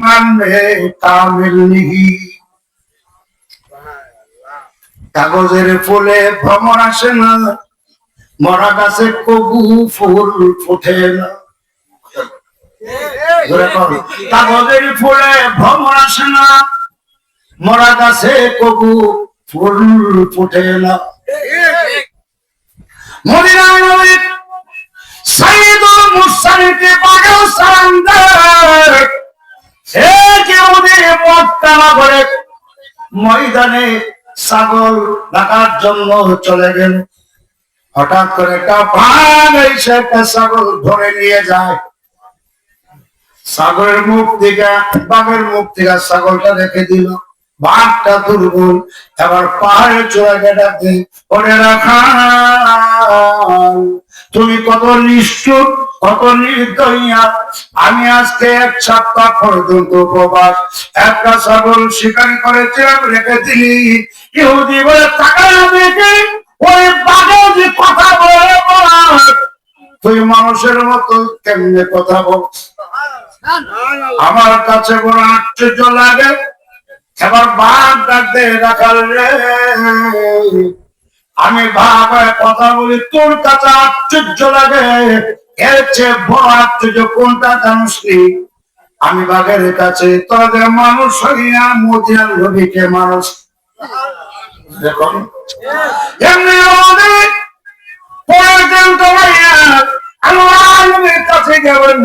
আসমান में कामिल नहीं। কাগজের ফুলে ভ্রমর আসে না, মরা গাছে কবু ফুল ফোটে না। কাগজের ফুলে ভ্রমর আসে না, মরা গাছে কবু ফুল ফোটে না। মদিনার নবী সাইয়্যিদুল মুরসালিনকে পাগল সালাম দেয়। হে ইহুদি মক্কা নগরে ময়দানে ছাগল ডাকার জন্য চলে গেল। হঠাৎ করে একটা বাঘ এসে একটা ছাগল ধরে নিয়ে যায়। ছাগলের মুখ থেকে বাঘের মুখ থেকে ছাগলটা রেখে দিল। বাঘটা দুর্বল, এবার পাহাড়ে চলে গেছে। ওরে রাখাল, তুমি কত নিষ্ঠুর, কত নির্দয়া। আমি আজকে 1 সপ্তাহ পর্যন্ত উপবাস, একটা ছাগল শিকারি করেছিলাম, রেখে দিলি। ইহুদি বলে তাকায় দেখে ওই বাঘে যে কথা বলে, তুই মানুষের মতো কেমনে কথা বল? আমার কাছে বড় আশ্চর্য লাগে। এবার বাঘ ডাকতে রাখাল রে, আমি ভাবে কথা বলি, তোর কাছে আশ্চর্য লাগে, এর চেয়ে বড় আশ্চর্য কোনটা জানিস কি? আমি বাঘের কাছে তোদের মানুষ হইয়া মদিনার নবীকে মানুষ। দেখুন এমনি আমাদের পর্যন্ত আল্লাহ নবীর কাছে গেলেন।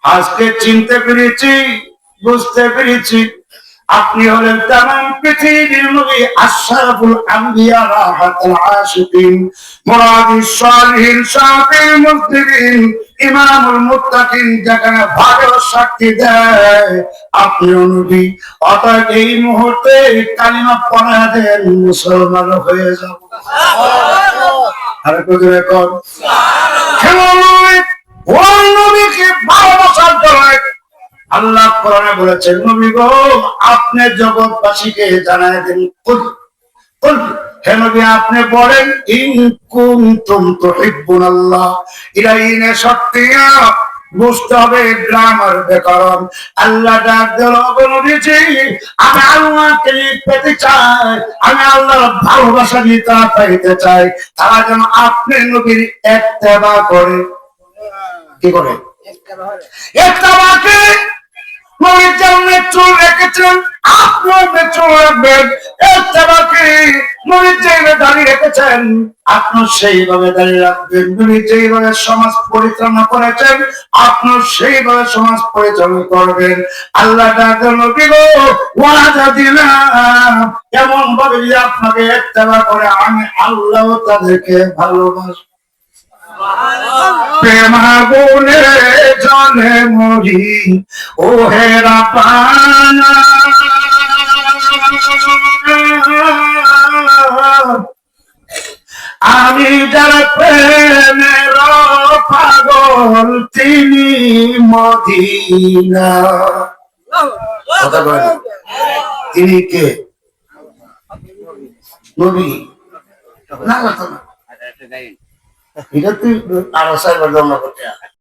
আজকে চিনতে পেরেছি, বুঝতে পেরেছি, আপনি হলেন তামাম পৃথিবীর নবী, আশরাফুল আম্বিয়া, রাহমাতুল আশিকিন, মুরাদিস সালিহিন, শাফিউল মুজনিবিন, ইমামুল মুত্তাকিন, যেখানে ভালো সাক্ষী দেয় আপনি নবী। অতএব এই মুহূর্তে কালিমা পড়া দেন, মুসলমান হয়ে যাব। আরে কত রেকর্ড ওই নবীকে ভালোবাসার জন্য আল্লাহ কোরআনে বলেছেন, নবী গো আপনি জগৎবাসীকে জানায় দেন, হে নবী আপনি বলেন, ইন কুনতুম তুহিব্বুনাল্লাহ। এটা ইনে শর্তিয়া, বুঝতে হবে গ্রামার ব্যাকরণ। আল্লাহ ডাক দিল, নবীজি আমি আল্লাহকে পেতে চাই, আমি আল্লাহর ভালোবাসা নিয়ে তারা পাইতে চাই। তারা যেন আপনি নবীর ইত্তেবা করে। কি করে? ইত্তেবাকে নবীর যেমন চুল রেখেছেন আপনার চুল রাখবেন, ইত্তেবাকে নবীর যেভাবে দাঁড়িয়ে রেখেছেন আপনি সেইভাবে দাঁড়িয়ে রাখবেন। নবী যেভাবে সমাজ পরিচালনা করেছেন আপনি সেইভাবে সমাজ পরিচালনা করবেন। আল্লাহ তাআলা নবী গো ওয়াদা দিলাম, এমন ভাবে যদি আপনাকে ইত্তেবা করে আমি আল্লাহ তাদেরকে ভালোবাসি। প্রেম আগুনে জ্বলে মরি ও হে রাব্বানা, আমি যার প্রেমের পাগল তিনি মদিনা। তিনি কে? নবী না, এটা তুই আরো 4 বার জন্ম করতে